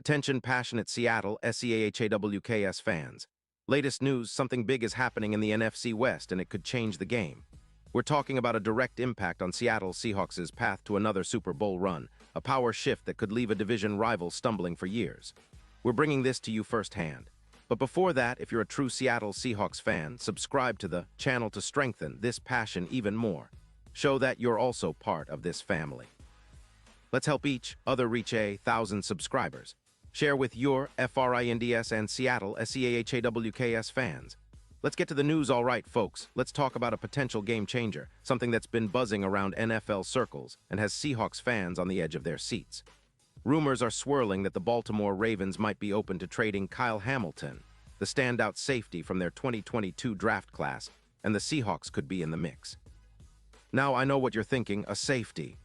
Attention passionate Seattle Seahawks fans. Latest news, something big is happening in the NFC West and it could change the game. We're talking about a direct impact on Seattle Seahawks' path to another Super Bowl run, a power shift that could leave a division rival stumbling for years. We're bringing this to you firsthand. But before that, if you're a true Seattle Seahawks fan, subscribe to the channel to strengthen this passion even more. Show that you're also part of this family. Let's help each other reach 1,000 subscribers. Share with your FRINDS and Seattle SEAHAWKS fans. Let's get to the news, all right, folks. Let's talk about a potential game changer, something that's been buzzing around NFL circles and has Seahawks fans on the edge of their seats. Rumors are swirling that the Baltimore Ravens might be open to trading Kyle Hamilton, the standout safety from their 2022 draft class, and the Seahawks could be in the mix. Now, I know what you're thinking, a safety.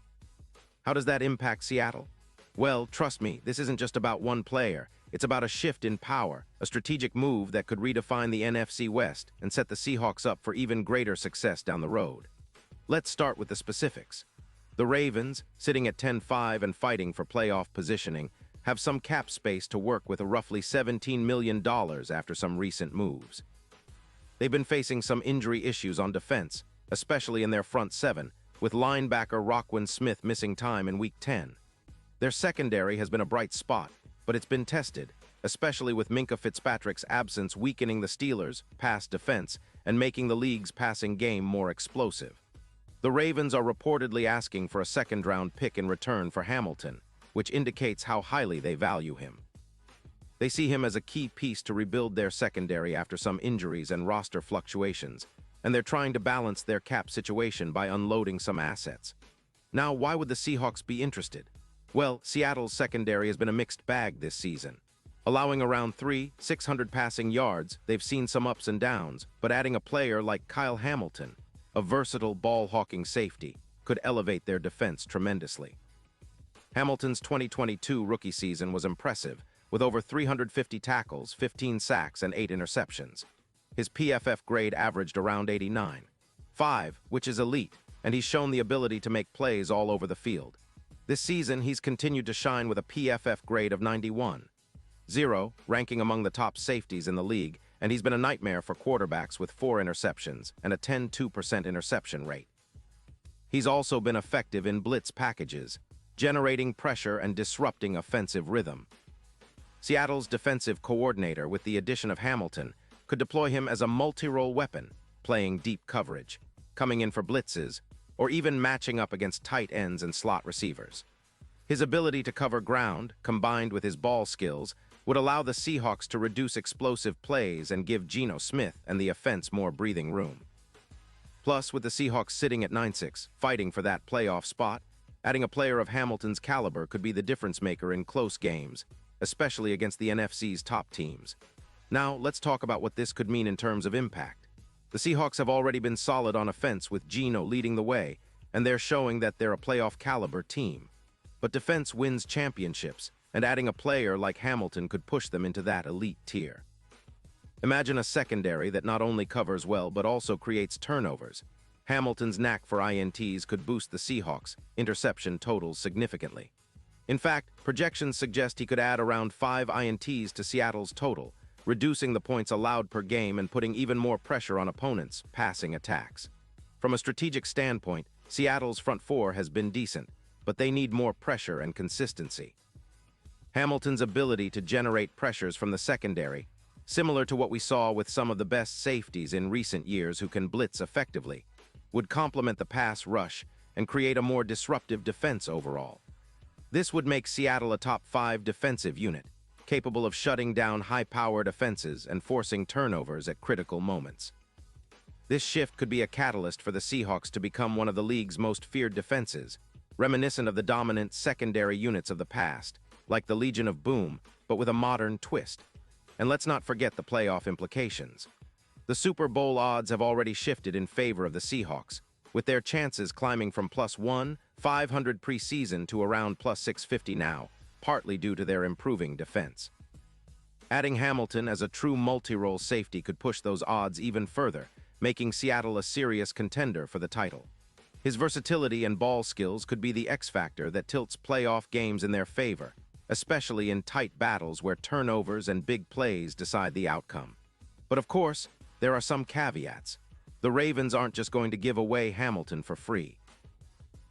How does that impact Seattle? Well, trust me, this isn't just about one player. It's about a shift in power, a strategic move that could redefine the NFC West and set the Seahawks up for even greater success down the road. Let's start with the specifics. The Ravens, sitting at 10-5 and fighting for playoff positioning, have some cap space to work with, a roughly $17 million after some recent moves. They've been facing some injury issues on defense, especially in their front seven, with linebacker Roquan Smith missing time in Week 10. Their secondary has been a bright spot, but it's been tested, especially with Minkah Fitzpatrick's absence weakening the Steelers' pass defense and making the league's passing game more explosive. The Ravens are reportedly asking for a second-round pick in return for Hamilton, which indicates how highly they value him. They see him as a key piece to rebuild their secondary after some injuries and roster fluctuations, and they're trying to balance their cap situation by unloading some assets. Now, why would the Seahawks be interested? Well, Seattle's secondary has been a mixed bag this season. Allowing around 600 passing yards, they've seen some ups and downs, but adding a player like Kyle Hamilton, a versatile ball-hawking safety, could elevate their defense tremendously. Hamilton's 2022 rookie season was impressive, with over 350 tackles, 15 sacks, and 8 interceptions. His PFF grade averaged around 89.5, which is elite, and he's shown the ability to make plays all over the field. This season, he's continued to shine with a PFF grade of 91.0, ranking among the top safeties in the league, and he's been a nightmare for quarterbacks with 4 interceptions and a 10.2% interception rate. He's also been effective in blitz packages, generating pressure and disrupting offensive rhythm. Seattle's defensive coordinator, with the addition of Hamilton, could deploy him as a multi-role weapon, playing deep coverage, coming in for blitzes, or even matching up against tight ends and slot receivers. His ability to cover ground, combined with his ball skills, would allow the Seahawks to reduce explosive plays and give Geno Smith and the offense more breathing room. Plus, with the Seahawks sitting at 9-6, fighting for that playoff spot, adding a player of Hamilton's caliber could be the difference-maker in close games, especially against the NFC's top teams. Now, let's talk about what this could mean in terms of impact. The Seahawks have already been solid on offense with Geno leading the way, and they're showing that they're a playoff-caliber team. But defense wins championships, and adding a player like Hamilton could push them into that elite tier. Imagine a secondary that not only covers well but also creates turnovers. Hamilton's knack for INTs could boost the Seahawks' interception totals significantly. In fact, projections suggest he could add around 5 INTs to Seattle's total, reducing the points allowed per game and putting even more pressure on opponents' passing attacks. From a strategic standpoint, Seattle's front four has been decent, but they need more pressure and consistency. Hamilton's ability to generate pressures from the secondary, similar to what we saw with some of the best safeties in recent years who can blitz effectively, would complement the pass rush and create a more disruptive defense overall. This would make Seattle a top 5 defensive unit, capable of shutting down high-powered offenses and forcing turnovers at critical moments. This shift could be a catalyst for the Seahawks to become one of the league's most feared defenses, reminiscent of the dominant secondary units of the past, like the Legion of Boom, but with a modern twist. And let's not forget the playoff implications. The Super Bowl odds have already shifted in favor of the Seahawks, with their chances climbing from +1,500 preseason to around +650 now, partly due to their improving defense. Adding Hamilton as a true multi-role safety could push those odds even further, making Seattle a serious contender for the title. His versatility and ball skills could be the X factor that tilts playoff games in their favor, especially in tight battles where turnovers and big plays decide the outcome. But of course, there are some caveats. The Ravens aren't just going to give away Hamilton for free.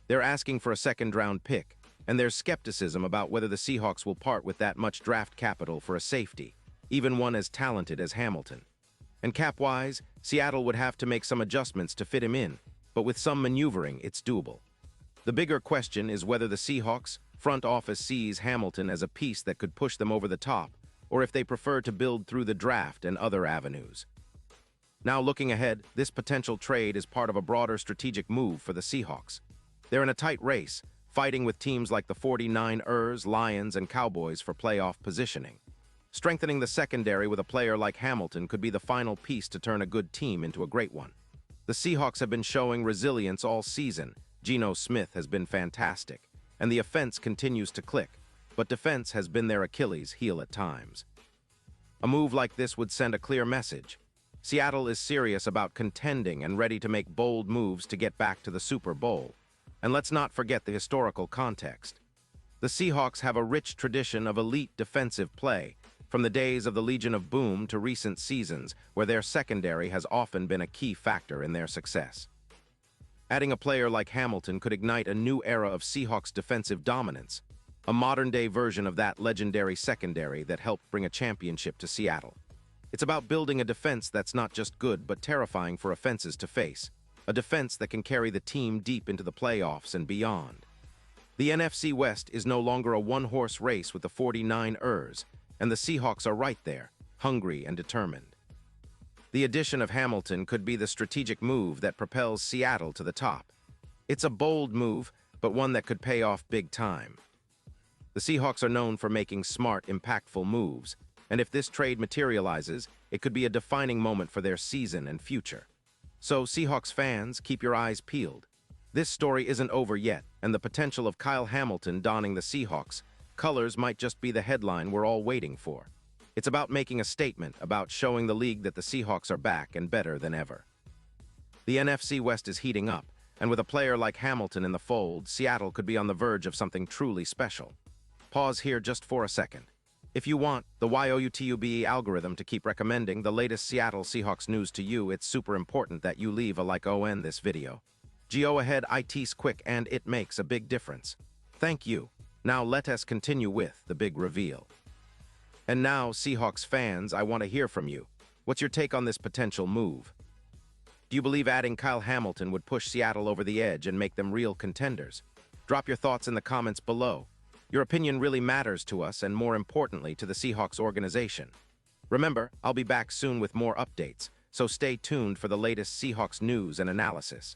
They're asking for a second-round pick, and there's skepticism about whether the Seahawks will part with that much draft capital for a safety, even one as talented as Hamilton. And cap-wise, Seattle would have to make some adjustments to fit him in, but with some maneuvering, it's doable. The bigger question is whether the Seahawks front office sees Hamilton as a piece that could push them over the top, or if they prefer to build through the draft and other avenues. Now looking ahead, this potential trade is part of a broader strategic move for the Seahawks. They're in a tight race, fighting with teams like the 49ers, Lions, and Cowboys for playoff positioning. Strengthening the secondary with a player like Hamilton could be the final piece to turn a good team into a great one. The Seahawks have been showing resilience all season. Geno Smith has been fantastic, and the offense continues to click, but defense has been their Achilles heel at times. A move like this would send a clear message. Seattle is serious about contending and ready to make bold moves to get back to the Super Bowl. And let's not forget the historical context. The Seahawks have a rich tradition of elite defensive play, from the days of the Legion of Boom to recent seasons, where their secondary has often been a key factor in their success. Adding a player like Hamilton could ignite a new era of Seahawks defensive dominance, a modern-day version of that legendary secondary that helped bring a championship to Seattle. It's about building a defense that's not just good but terrifying for offenses to face, a defense that can carry the team deep into the playoffs and beyond. The NFC West is no longer a one-horse race with the 49ers, and the Seahawks are right there, hungry and determined. The addition of Hamilton could be the strategic move that propels Seattle to the top. It's a bold move, but one that could pay off big time. The Seahawks are known for making smart, impactful moves, and if this trade materializes, it could be a defining moment for their season and future. So, Seahawks fans, keep your eyes peeled. This story isn't over yet, and the potential of Kyle Hamilton donning the Seahawks colors might just be the headline we're all waiting for. It's about making a statement, about showing the league that the Seahawks are back and better than ever. The NFC West is heating up, and with a player like Hamilton in the fold, Seattle could be on the verge of something truly special. Pause here just for a second. If you want the YouTube algorithm to keep recommending the latest Seattle Seahawks news to you, it's super important that you leave a like on this video. Go ahead, it's quick and it makes a big difference. Thank you. Now let us continue with the big reveal. And now, Seahawks fans, I want to hear from you. What's your take on this potential move? Do you believe adding Kyle Hamilton would push Seattle over the edge and make them real contenders? Drop your thoughts in the comments below. Your opinion really matters to us and, more importantly, to the Seahawks organization. Remember, I'll be back soon with more updates, so stay tuned for the latest Seahawks news and analysis.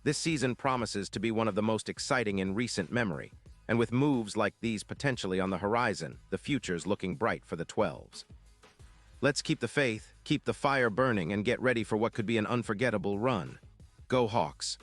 This season promises to be one of the most exciting in recent memory, and with moves like these potentially on the horizon, the future's looking bright for the 12s. Let's keep the faith, keep the fire burning, and get ready for what could be an unforgettable run. Go Hawks!